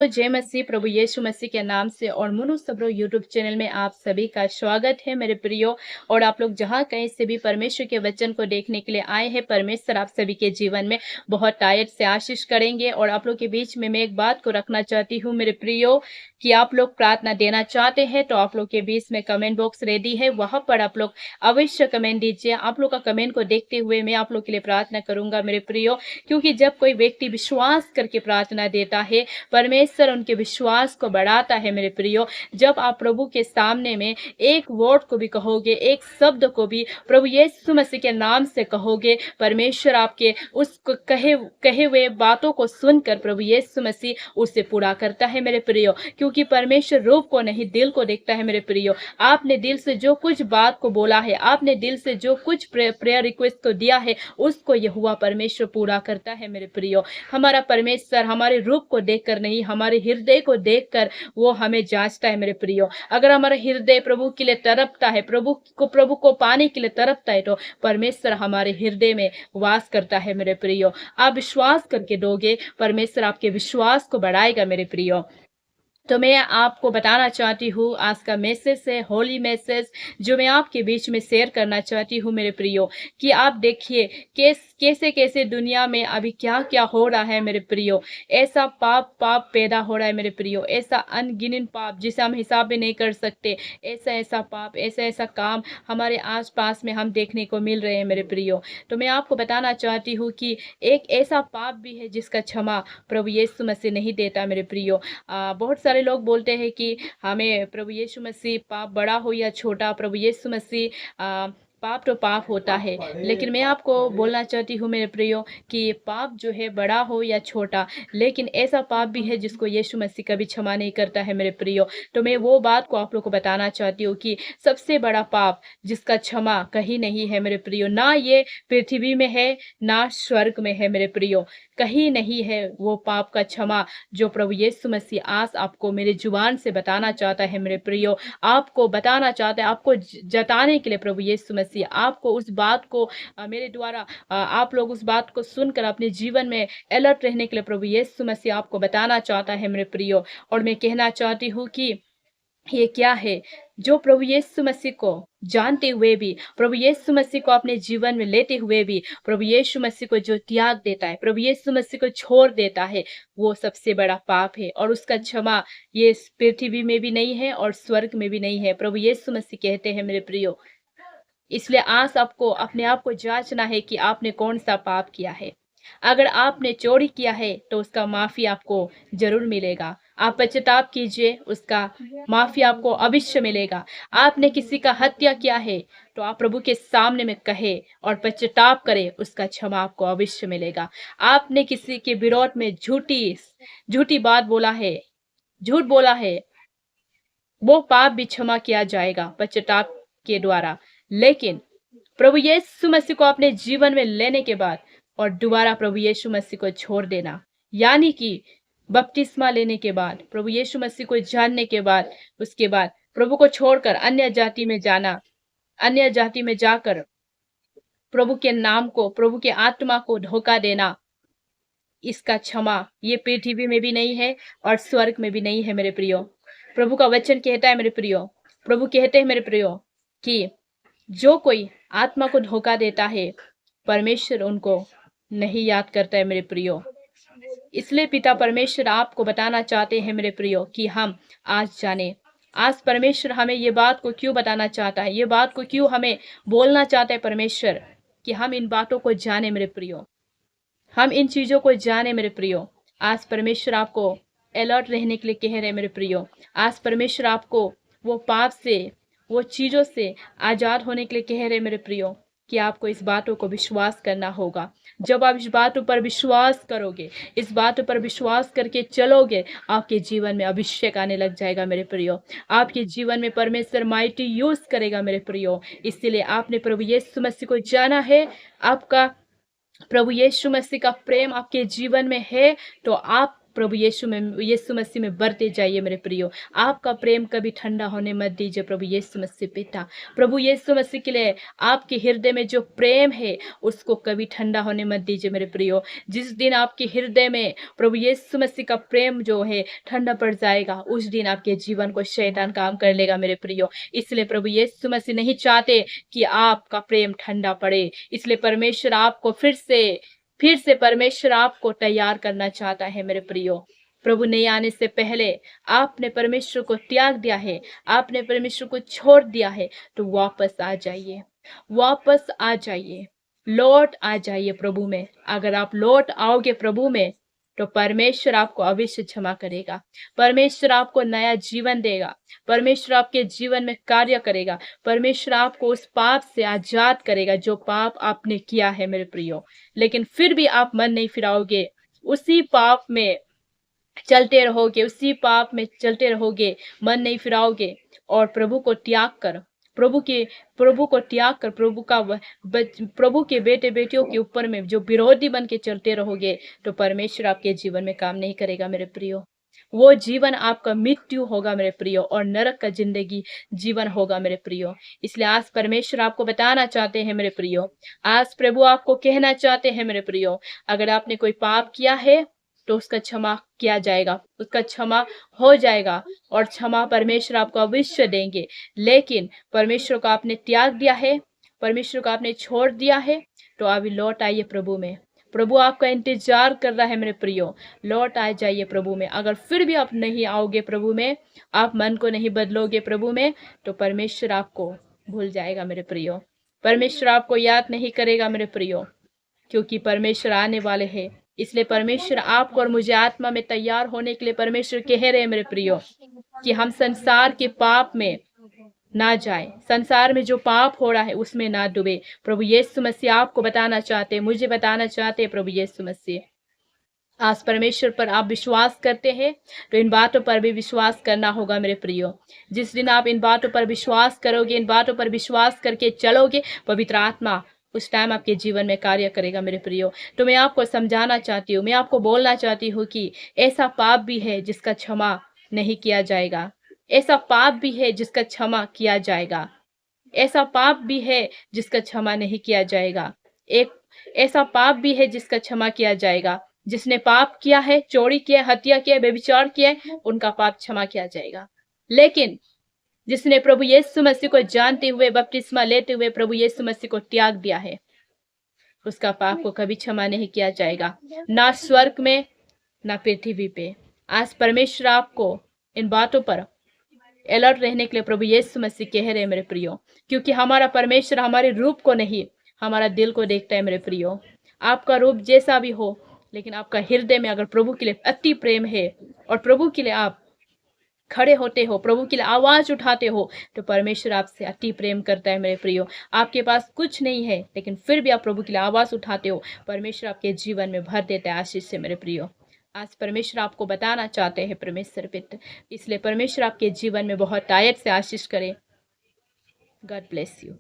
जय मसीह प्रभु यीशु मसीह के नाम से और मुनु सबरो यूट्यूब चैनल में आप सभी का स्वागत है मेरे प्रियो। और आप लोग जहाँ कहीं से भी परमेश्वर के वचन को देखने के लिए आए हैं, परमेश्वर आप सभी के जीवन में बहुत टायट से आशीष करेंगे। और आप लोग के बीच में मैं एक बात को रखना चाहती हूँ मेरे प्रियो, कि आप लोग प्रार्थना देना चाहते हैं तो आप लोग के बीच में कमेंट बॉक्स रेडी है, वहां पर आप लोग अवश्य कमेंट दीजिए। आप लोग का कमेंट को देखते हुए मैं आप लोग के लिए प्रार्थना करूंगा मेरे प्रियो, क्योंकि जब कोई व्यक्ति विश्वास करके प्रार्थना देता है, परमेश्वर उनके विश्वास को बढ़ाता है मेरे प्रियो। जब आप प्रभु के सामने में एक वर्ड को भी कहोगे, एक शब्द को भी प्रभु यीशु मसीह के नाम से कहोगे, परमेश्वर आपके उस कहे हुए बातों को सुनकर प्रभु यीशु मसीह उसे पूरा करता है मेरे प्रियो। क्योंकि परमेश्वर रूप को नहीं दिल को देखता है मेरे प्रियो। आपने दिल से जो कुछ बात को बोला है, आपने दिल से जो कुछ प्रेयर रिक्वेस्ट को दिया है, उसको यहोवा परमेश्वर पूरा करता है मेरे प्रियो। हमारा परमेश्वर हमारे रूप को देखकर नहीं, हमारे हृदय को देखकर वो हमें जांचता है मेरे प्रियो। अगर हमारा हृदय प्रभु के लिए तड़पता है, प्रभु को पाने के लिए तड़पता है, तो परमेश्वर हमारे हृदय में वास करता है मेरे प्रियो। आप विश्वास करके दोगे, परमेश्वर आपके विश्वास को बढ़ाएगा मेरे प्रियो। तो मैं आपको बताना चाहती हूँ, आज का मैसेज है होली मैसेज, जो मैं आपके बीच में शेयर करना चाहती हूँ मेरे प्रियो। कि आप देखिए कैसे कैसे दुनिया में अभी क्या क्या हो रहा है मेरे प्रियो। ऐसा पाप पैदा हो रहा है मेरे प्रियो, ऐसा अनगिनत पाप जिसे हम हिसाब में नहीं कर सकते। ऐसा पाप, ऐसा काम हमारे आसपास में हम देखने को मिल रहे हैं मेरे प्रियो। तो मैं आपको बताना चाहती हूँ कि एक ऐसा पाप भी है जिसका क्षमा प्रभु यीशु मसीह नहीं देता मेरे प्रियो। बहुत सारे लोग बोलते हैं कि हमें प्रभु यीशु मसीह, पाप बड़ा हो या छोटा, प्रभु यीशु मसीह पाप तो पाप होता है। लेकिन मैं आपको बोलना चाहती हूँ मेरे प्रियो कि पाप जो है बड़ा हो या छोटा, लेकिन ऐसा पाप भी है जिसको यीशु मसीह कभी क्षमा नहीं करता है मेरे प्रियो। तो मैं वो बात को आप लोग को बताना चाहती हूँ कि सबसे बड़ा पाप जिसका क्षमा कहीं नहीं है मेरे प्रियो, ना ये पृथ्वी में है ना स्वर्ग में है मेरे प्रियो। कहीं नहीं है वो पाप का क्षमा जो प्रभु यीशु मसीह आज आपको मेरे जुबान से बताना चाहता है मेरे प्रियो। आपको बताना चाहता है, आपको जताने के लिए प्रभु यीशु मसीह आपको उस बात को मेरे द्वारा आप लोग उस बात को सुनकर अपने जीवन में अलर्ट रहने के लिए प्रभु यीशु मसीह आपको बताना चाहता है मेरे प्रियो। और मैं कहना चाहती हूँ कि ये क्या है, जो प्रभु यीशु मसीह को जानते हुए भी, प्रभु यीशु मसीह को अपने जीवन में लेते हुए भी, प्रभु यीशु मसीह को जो त्याग देता है, प्रभु यीशु मसीह को छोड़ देता है, वो सबसे बड़ा पाप है। और उसका क्षमा ये पृथ्वी में भी नहीं है और स्वर्ग में भी नहीं है, प्रभु यीशु मसीह कहते हैं मेरे प्रियो। इसलिए आज आपको अपने आप को जांचना है कि आपने कौन सा पाप किया है। अगर आपने चोरी किया है तो उसका माफी आपको जरूर मिलेगा। आप पश्चाताप कीजिए, उसका माफी आपको अवश्य मिलेगा। आपने किसी का हत्या किया है तो आप प्रभु के सामने में कहे और पश्चाताप करे, उसका क्षमा आपको अवश्य मिलेगा। आपने किसी के विरोध में झूठी बात बोला है, झूठ बोला है, वो पाप भी क्षमा किया जाएगा पश्चाताप के द्वारा। लेकिन प्रभु यीशु मसीह को अपने जीवन में लेने के बाद और दोबारा प्रभु यीशु मसीह को छोड़ देना, यानी कि बपतिस्मा लेने के बाद, प्रभु यीशु मसीह को जानने के बाद, उसके बाद प्रभु को छोड़कर अन्य जाति में जाना, अन्य जाति में जाकर प्रभु के नाम को, प्रभु के आत्मा को धोखा देना, इसका क्षमा ये पृथ्वी में भी नहीं है और स्वर्ग में भी नहीं है मेरे प्रियो। प्रभु का वचन कहता है मेरे प्रियो, प्रभु कहते हैं मेरे प्रियो कि जो कोई आत्मा को धोखा देता है, परमेश्वर उनको नहीं याद करता है मेरे प्रियो। इसलिए पिता परमेश्वर आपको बताना चाहते हैं मेरे प्रियो कि हम आज जाने, आज परमेश्वर हमें ये बात को क्यों बताना चाहता है, ये बात को क्यों हमें बोलना चाहता है परमेश्वर, कि हम इन बातों को जाने मेरे प्रियो, हम इन चीजों को जाने मेरे प्रियो। आज परमेश्वर आपको अलर्ट रहने के लिए कह रहे मेरे प्रियो। आज परमेश्वर आपको वो पाप से, वो चीजों से आजाद होने के लिए कह रहे मेरे प्रियो, कि आपको इस बातों को विश्वास करना होगा। जब आप इस बातों पर विश्वास करोगे, इस बातों पर विश्वास करके चलोगे, आपके जीवन में अभिषेक आने लग जाएगा मेरे प्रियो। आपके जीवन में परमेश्वर माइटी यूज करेगा मेरे प्रियो। इसीलिए आपने प्रभु यीशु मसीह को जाना है, आपका प्रभु यीशु मसीह का प्रेम आपके जीवन में है, तो आप प्रभु यीशु मसीह में बढ़ते जाइए मेरे प्रियो। आपका प्रेम कभी ठंडा होने मत दीजिए प्रभु यीशु मसीह पिता। प्रभु यीशु मसीह के लिए आपके हृदय में जो प्रेम है उसको कभी ठंडा होने मत दीजिए मेरे प्रियो। जिस दिन आपके हृदय में प्रभु यीशु मसीह का प्रेम जो है ठंडा पड़ जाएगा, उस दिन आपके जीवन को शैतान काम कर लेगा मेरे प्रियो। इसलिए प्रभु यीशु मसीह नहीं चाहते कि आपका प्रेम ठंडा पड़े। इसलिए परमेश्वर आपको फिर से परमेश्वर आपको तैयार करना चाहता है मेरे प्रियो। प्रभु नहीं आने से पहले आपने परमेश्वर को त्याग दिया है, आपने परमेश्वर को छोड़ दिया है, तो वापस आ जाइए, वापस आ जाइए, लौट आ जाइए प्रभु में। अगर आप लौट आओगे प्रभु में तो परमेश्वर आपको अवश्य क्षमा करेगा, परमेश्वर आपको नया जीवन देगा, परमेश्वर आपके जीवन में कार्य करेगा, परमेश्वर आपको उस पाप से आजाद करेगा जो पाप आपने किया है मेरे प्रियो। लेकिन फिर भी आप मन नहीं फिराओगे, उसी पाप में चलते रहोगे, उसी पाप में चलते रहोगे, मन नहीं फिराओगे और प्रभु को त्याग कर, प्रभु को त्याग कर प्रभु के बेटे बेटियों के ऊपर में जो विरोधी बन के चलते रहोगे तो परमेश्वर आपके जीवन में काम नहीं करेगा मेरे प्रियो। वो जीवन आपका मृत्यु होगा मेरे प्रियो और नरक का जिंदगी जीवन होगा मेरे प्रियो। इसलिए आज परमेश्वर आपको बताना चाहते हैं मेरे प्रियो, आज प्रभु आपको कहना चाहते हैं मेरे प्रियो, अगर आपने कोई पाप किया है तो उसका क्षमा किया जाएगा, उसका क्षमा हो जाएगा और क्षमा परमेश्वर आपको अवश्य देंगे। लेकिन परमेश्वर को आपने त्याग दिया है, परमेश्वर को आपने छोड़ दिया है, तो अभी लौट आइए प्रभु में। प्रभु आपका इंतजार कर रहा है मेरे प्रियो, लौट आ जाइए प्रभु में। अगर फिर भी आप नहीं आओगे प्रभु में, आप मन को नहीं बदलोगे प्रभु में, तो परमेश्वर आपको भूल जाएगा मेरे प्रियो, परमेश्वर आपको याद नहीं करेगा मेरे प्रियो, क्योंकि परमेश्वर आने वाले हैं। इसलिए परमेश्वर आपको और मुझे आत्मा में तैयार होने के लिए परमेश्वर कह रहे हैं मेरे प्रियो कि हम संसार के पाप में ना जाए, संसार में जो पाप हो रहा है उसमें ना डूबे। प्रभु यीशु मसीह आपको बताना चाहते हैं, मुझे बताना चाहते हैं प्रभु यीशु मसीह। आज परमेश्वर पर आप विश्वास करते हैं तो इन बातों पर भी विश्वास करना होगा मेरे प्रियो। जिस दिन आप इन बातों पर विश्वास करोगे, इन बातों पर विश्वास करके चलोगे, पवित्र आत्मा उस टाइम आपके जीवन में कार्य करेगा मेरे प्रियो। तो मैं आपको समझाना चाहती हूँ, मैं आपको बोलना चाहती हूँ कि ऐसा पाप भी है जिसका क्षमा नहीं किया जाएगा, ऐसा पाप भी है जिसका क्षमा किया जाएगा, ऐसा पाप भी है जिसका क्षमा नहीं किया जाएगा, एक ऐसा पाप भी है जिसका क्षमा किया जाएगा। जिसने पाप किया है, चोरी किया, हत्या किया, व्यभिचार किया, उनका पाप क्षमा किया जाएगा। लेकिन जिसने प्रभु यीशु मसीह को जानते हुए, बपतिस्मा लेते हुए प्रभु यीशु मसीह को त्याग दिया है, उसका पाप को कभी क्षमा नहीं किया जाएगा, ना स्वर्ग में ना पृथ्वी पे। आज परमेश्वर आपको इन बातों पर अलर्ट रहने के लिए प्रभु यीशु मसीह कह रहे हैं मेरे प्रियो, क्योंकि हमारा परमेश्वर हमारे रूप को नहीं, हमारा दिल को देखता है मेरे प्रियो। आपका रूप जैसा भी हो, लेकिन आपका हृदय में अगर प्रभु के लिए अति प्रेम है और प्रभु के लिए आप खड़े होते हो, प्रभु के लिए आवाज उठाते हो, तो परमेश्वर आपसे अति प्रेम करता है मेरे प्रियो। आपके पास कुछ नहीं है लेकिन फिर भी आप प्रभु के लिए आवाज उठाते हो, परमेश्वर आपके जीवन में भर देता है आशीष से मेरे प्रियो। आज परमेश्वर आपको बताना चाहते हैं परमेश्वर पिता, इसलिए परमेश्वर आपके जीवन में बहुत टायट से आशीष करे। God bless you.